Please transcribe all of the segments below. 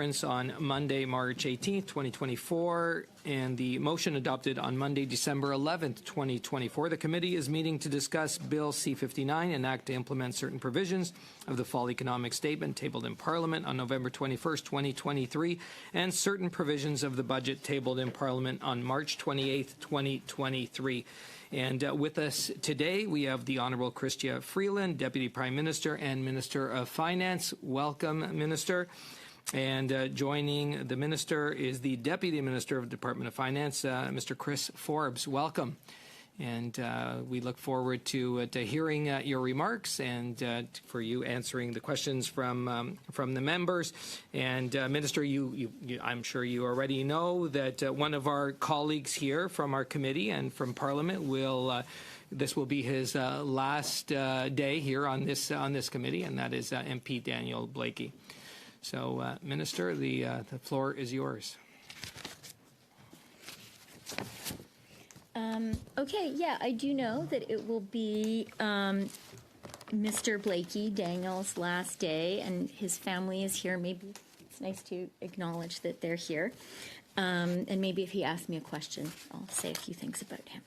On Monday, March 18th, 2024, and the motion adopted on Monday, December 11th, 2024. The committee is meeting to discuss Bill C-59, an act to implement certain provisions of the Fall Economic Statement tabled in Parliament on November 21st, 2023, and certain provisions of the budget tabled in Parliament on March 28th, 2023. And with us today, we have the Honourable Chrystia Freeland, Deputy Prime Minister and Minister of Finance. Welcome, Minister. And joining the Minister is the Deputy Minister of the Department of Finance, Mr. Chris Forbes. Welcome. And we look forward to hearing your remarks and for you answering the questions from the members. And Minister, I'm sure you already know that one of our colleagues here from our committee and from Parliament this will be his last day here on this committee, and that is MP Daniel Blakey. So, Minister, the floor is yours. Okay, yeah, I do know that it will be Mr. Blakey, Daniel's last day, and his family is here. Maybe it's nice to acknowledge that they're here. And maybe if he asks me a question, I'll say a few things about him.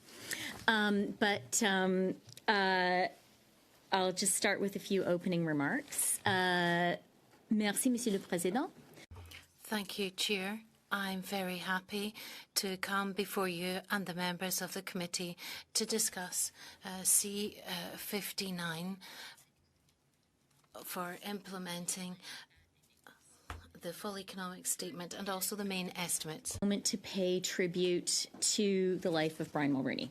I'll just start with a few opening remarks. Merci, Monsieur le Président. Thank you, Chair. I'm very happy to come before you and the members of the committee to discuss C-59 for implementing the full economic statement and also the main estimates. Moment to pay tribute to the life of Brian Mulroney.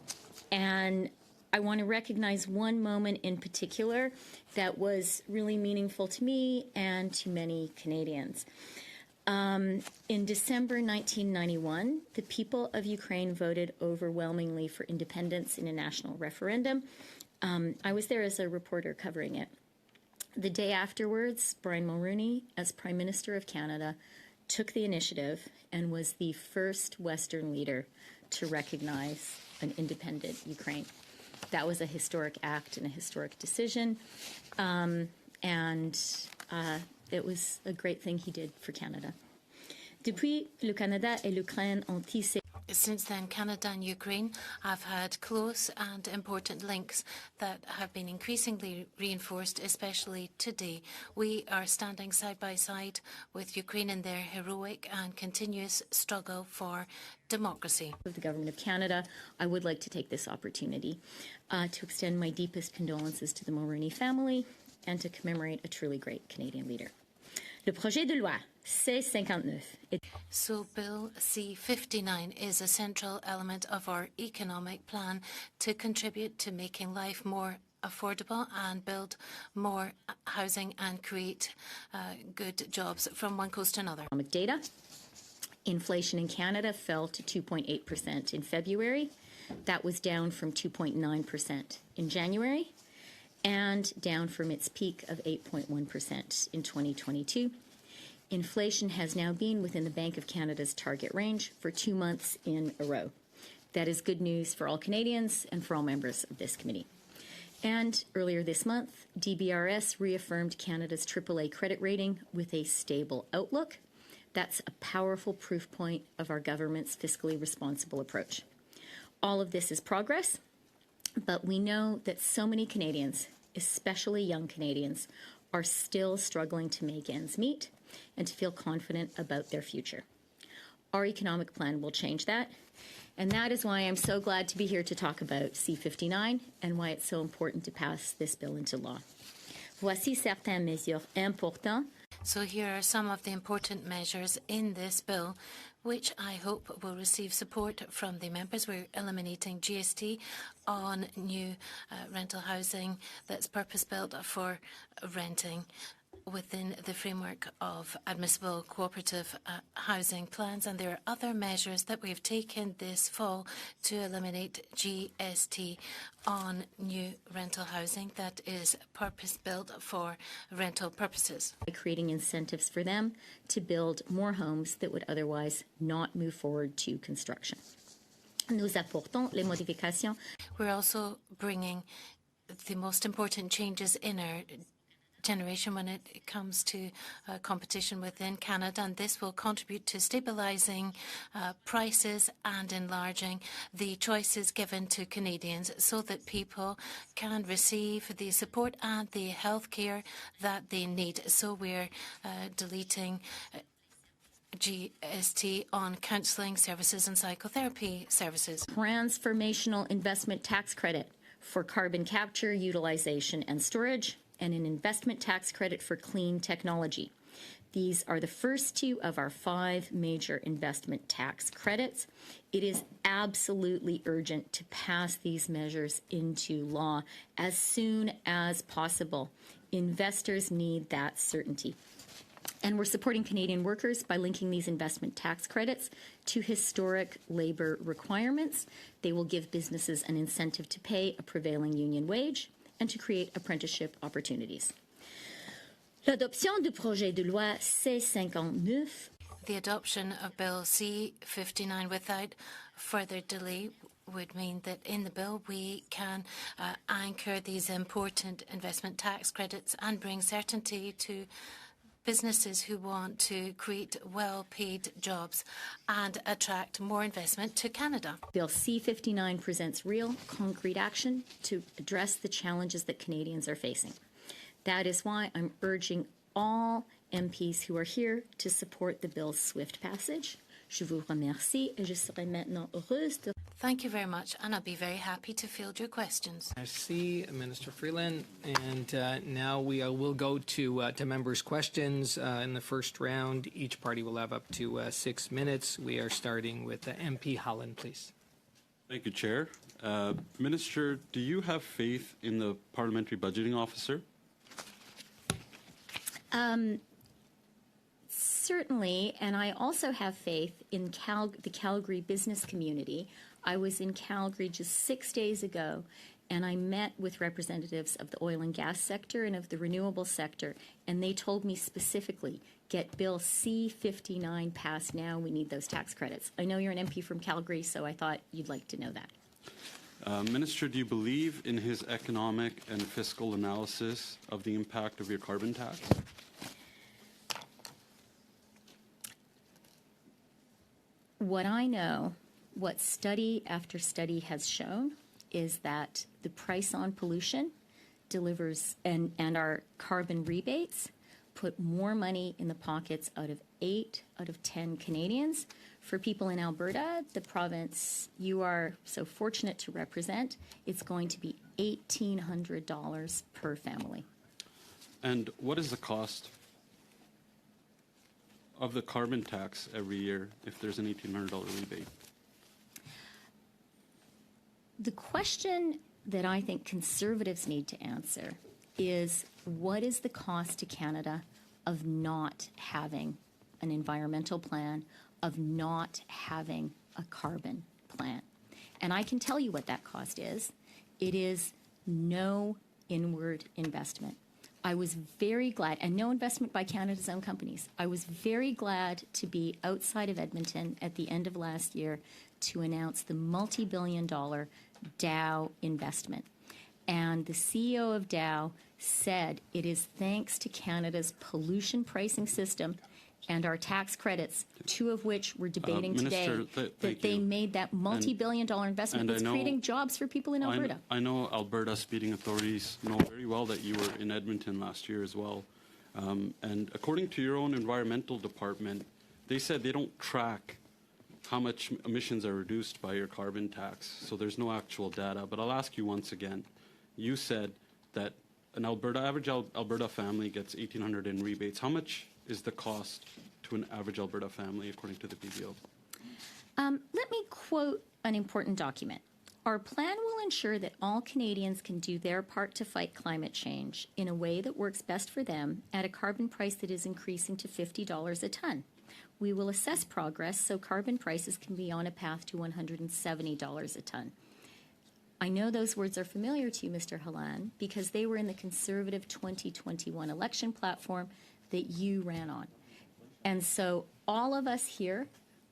And I want to recognize one moment in particular that was really meaningful to me and to many Canadians. In December 1991, the people of Ukraine voted overwhelmingly for independence in a national referendum. I was there as a reporter covering it. The day afterwards, Brian Mulroney, as Prime Minister of Canada, took the initiative and was the first Western leader to recognize an independent Ukraine. That was a historic act and a historic decision, it was a great thing he did for Canada. Depuis, le Canada et l'Ukraine ont tissé. Since then, Canada and Ukraine have had close and important links that have been increasingly reinforced, especially today. We are standing side by side with Ukraine in their heroic and continuous struggle for democracy. Of the Government of Canada, I would like to take this opportunity to extend my deepest condolences to the Mulroney family and to commemorate a truly great Canadian leader. Le projet de loi C-59. So Bill C-59 is a central element of our economic plan to contribute to making life more affordable and build more housing and create good jobs from one coast to another. Data. Inflation in Canada fell to 2.8% in February. That was down from 2.9% in January and down from its peak of 8.1% in 2022. Inflation has now been within the Bank of Canada's target range for 2 months in a row. That is good news for all Canadians and for all members of this committee. And earlier this month, DBRS reaffirmed Canada's AAA credit rating with a stable outlook. That's a powerful proof point of our government's fiscally responsible approach. All of this is progress, but we know that so many Canadians, especially young Canadians, are still struggling to make ends meet and to feel confident about their future. Our economic plan will change that, and that is why I'm so glad to be here to talk about C-59 and why it's so important to pass this bill into law. Voici certaines mesures importantes. So here are some of the important measures in this bill, which I hope will receive support from the members. We're eliminating GST on new rental housing that's purpose-built for renting within the framework of admissible cooperative housing plans. And there are other measures that we have taken this fall to eliminate GST on new rental housing that is purpose-built for rental purposes. By creating incentives for them to build more homes that would otherwise not move forward to construction. Nous apportons les modifications. We're also bringing the most important changes in our generation when it comes to competition within Canada, and this will contribute to stabilising prices and enlarging the choices given to Canadians so that people can receive the support and the health care that they need. So we're deleting GST on counselling services and psychotherapy services. Transformational investment tax credit for carbon capture, utilization, and storage, and an investment tax credit for clean technology. These are the first two of our 5 major investment tax credits. It is absolutely urgent to pass these measures into law as soon as possible. Investors need that certainty. And we're supporting Canadian workers by linking these investment tax credits to historic labor requirements. They will give businesses an incentive to pay a prevailing union wage and to create apprenticeship opportunities. L'adoption du projet de loi C-59. The adoption of Bill C-59 without further delay would mean that in the bill we can anchor these important investment tax credits and bring certainty to businesses who want to create well-paid jobs and attract more investment to Canada. Bill C-59 presents real, concrete action to address the challenges that Canadians are facing. That is why I'm urging all MPs who are here to support the bill's swift passage. Je vous remercie et je serai maintenant heureuse de... Thank you very much, and I'll be very happy to field your questions. Merci, Minister Freeland. And now we will go to members' questions. In the first round, each party will have up to 6 minutes. We are starting with MP Holland, please. Thank you, Chair. Minister, do you have faith in the Parliamentary Budgeting Officer? Certainly, and I also have faith in the Calgary business community. I was in Calgary just 6 days ago, and I met with representatives of the oil and gas sector and of the renewable sector, and they told me specifically, get Bill C-59 passed now. We need those tax credits. I know you're an MP from Calgary, so I thought you'd like to know that. Minister, do you believe in his economic and fiscal analysis of the impact of your carbon tax? What I know, what study after study has shown, is that the price on pollution delivers, and our carbon rebates put more money in the pockets out of 8 out of 10 Canadians. For people in Alberta, the province you are so fortunate to represent, it's going to be $1,800 per family. And what is the cost of the carbon tax every year if there's an $1,800 rebate? The question that I think Conservatives need to answer is, what is the cost to Canada of not having an environmental plan, of not having a carbon plan? And I can tell you what that cost is. It is no inward investment. I was very glad, and no investment by Canada's own companies. I was very glad to be outside of Edmonton at the end of last year to announce the multi-billion-dollar Dow investment. And the CEO of Dow said it is thanks to Canada's pollution pricing system and our tax credits, 2 of which we're debating Minister, today, that they made that multi-billion-dollar investment that's creating jobs for people in Alberta. I know Alberta speeding authorities know very well that you were in Edmonton last year as well. And according to your own environmental department, they said they don't track how much emissions are reduced by your carbon tax, so there's no actual data. But I'll ask you once again. You said that an average Alberta family gets $1,800 in rebates. How much is the cost to an average Alberta family, according to the BBO? Let me quote an important document. Our plan will ensure that all Canadians can do their part to fight climate change in a way that works best for them at a carbon price that is increasing to $50 a ton. We will assess progress so carbon prices can be on a path to $170 a ton. I know those words are familiar to you, Mr. Halan, because they were in the Conservative 2021 election platform that you ran on. And so all of us here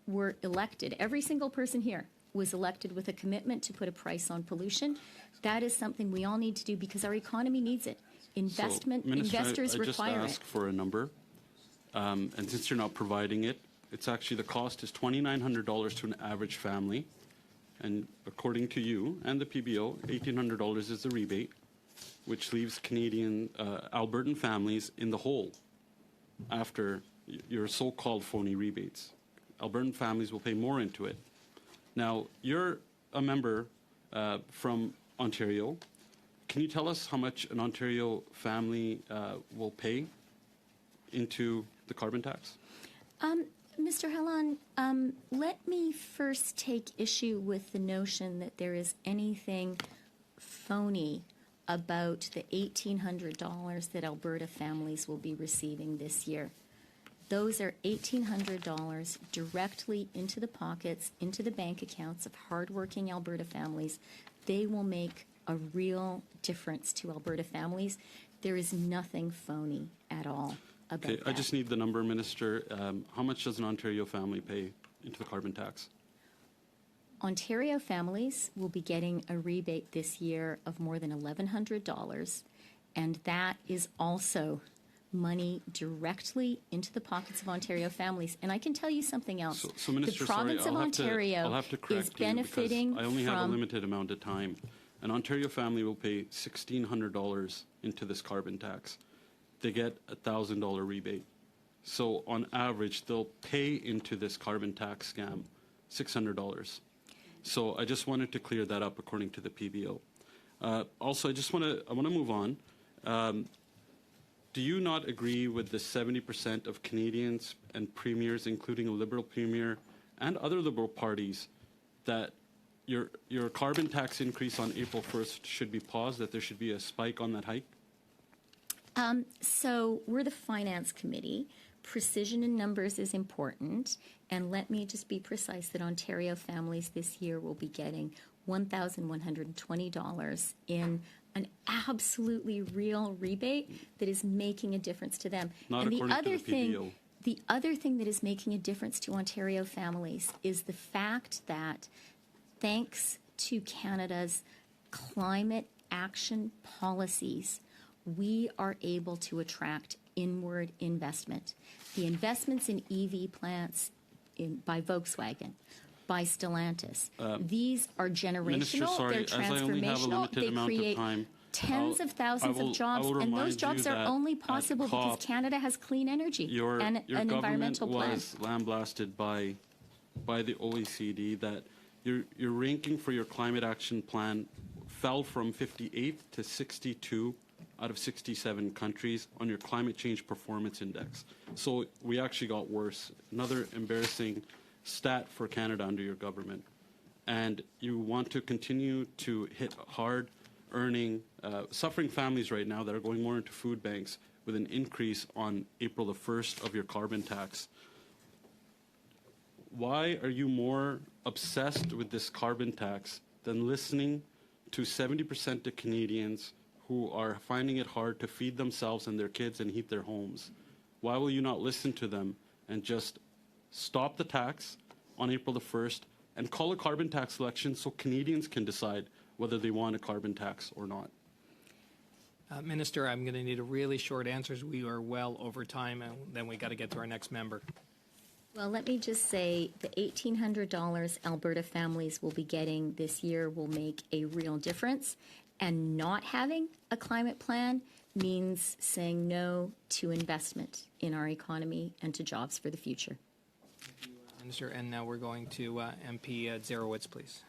were elected. Every single person here was elected with a commitment to put a price on pollution. That is something we all need to do because our economy needs it. investors I require just ask it. for a number, and since you're not providing it, it's actually the cost is $2,900 to an average family, and according to you and the PBO, $1,800 is the rebate, which leaves Canadian Albertan families in the hole after your so-called phony rebates. Albertan families will pay more into it. Now, you're a member from Ontario. Can you tell us how much an Ontario family will pay into the carbon tax? Mr. Helon, let me first take issue with the notion that there is anything phony about the $1,800 that Alberta families will be receiving this year. Those are $1,800 directly into the pockets, into the bank accounts of hardworking Alberta families. They will make a real difference to Alberta families. There is nothing phony at all about Okay, that. I just need the number, Minister. How much does an Ontario family pay into the carbon tax? Ontario families will be getting a rebate this year of more than $1,100, and that is also money directly into the pockets of Ontario families. And I can tell you something else. So Minister, the province sorry, of Ontario I'll have to correct is you benefiting because I only have a from limited amount of time. An Ontario family will pay $1,600 into this carbon tax. They get a $1,000 rebate. So on average, they'll pay into this carbon tax scam $600. So I just wanted to clear that up according to the PBO. Also, I want to move on. Do you not agree with the 70% of Canadians and premiers, including a Liberal premier and other Liberal parties, that your carbon tax increase on April 1st should be paused, that there should be a spike on that hike? So we're the Finance Committee. Precision in numbers is important. And let me just be precise that Ontario families this year will be getting $1,120 in an absolutely real rebate that is making a difference to them. Not and according to the PBO. The other thing that is making a difference to Ontario families is the fact that thanks to Canada's climate action policies, we are able to attract inward investment. The investments in EV plants by Volkswagen, by Stellantis, these are generational, Minister, sorry, they're as I only have a transformational, limited they amount of create time, tens of thousands of jobs, and those remind jobs you are that only at possible because COP, Canada has clean energy your and an government environmental plan. was lambasted by the OECD that your ranking for your climate action plan fell from 58th to 62 out of 67 countries on your climate change performance index. So we actually got worse. Another embarrassing stat for Canada under your government. And you want to continue to hit hard earning, suffering families right now that are going more into food banks with an increase on April the 1st of your carbon tax. Why are you more obsessed with this carbon tax than listening to 70% of Canadians who are finding it hard to feed themselves and their kids and heat their homes? Why will you not listen to them and just stop the tax on April the 1st and call a carbon tax election so Canadians can decide whether they want a carbon tax or not? Minister, I'm going to need a really short answer. We are well over time, and then we got to get to our next member. Well, let me just say the $1,800 Alberta families will be getting this year will make a real difference. And not having a climate plan means saying no to investment in our economy and to jobs for the future. Minister, and now we're going to MP Zarowitz, please.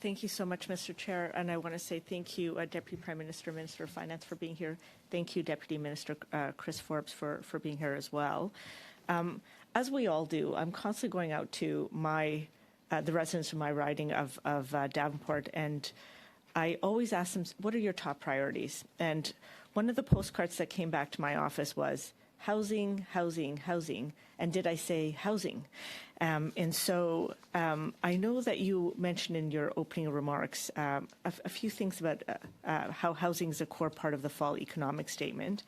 Thank you so much, Mr. Chair. And I want to say thank you, Deputy Prime Minister, Minister of Finance, for being here. Thank you, Deputy Minister Chris Forbes, for being here as well. As we all do, I'm constantly going out to the residents of my riding of Davenport, and I always ask them, what are your top priorities? And one of the postcards that came back to my office was housing, housing, housing. And did I say housing? And so I know that you mentioned in your opening remarks a few things about how housing is a core part of the fall economic statement.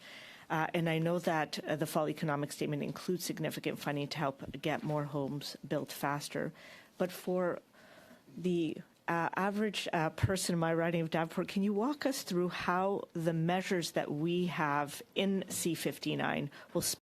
And I know that the fall economic statement includes significant funding to help get more homes built faster. But for the average person in my riding of Davenport, can you walk us through how the measures that we have in C59 will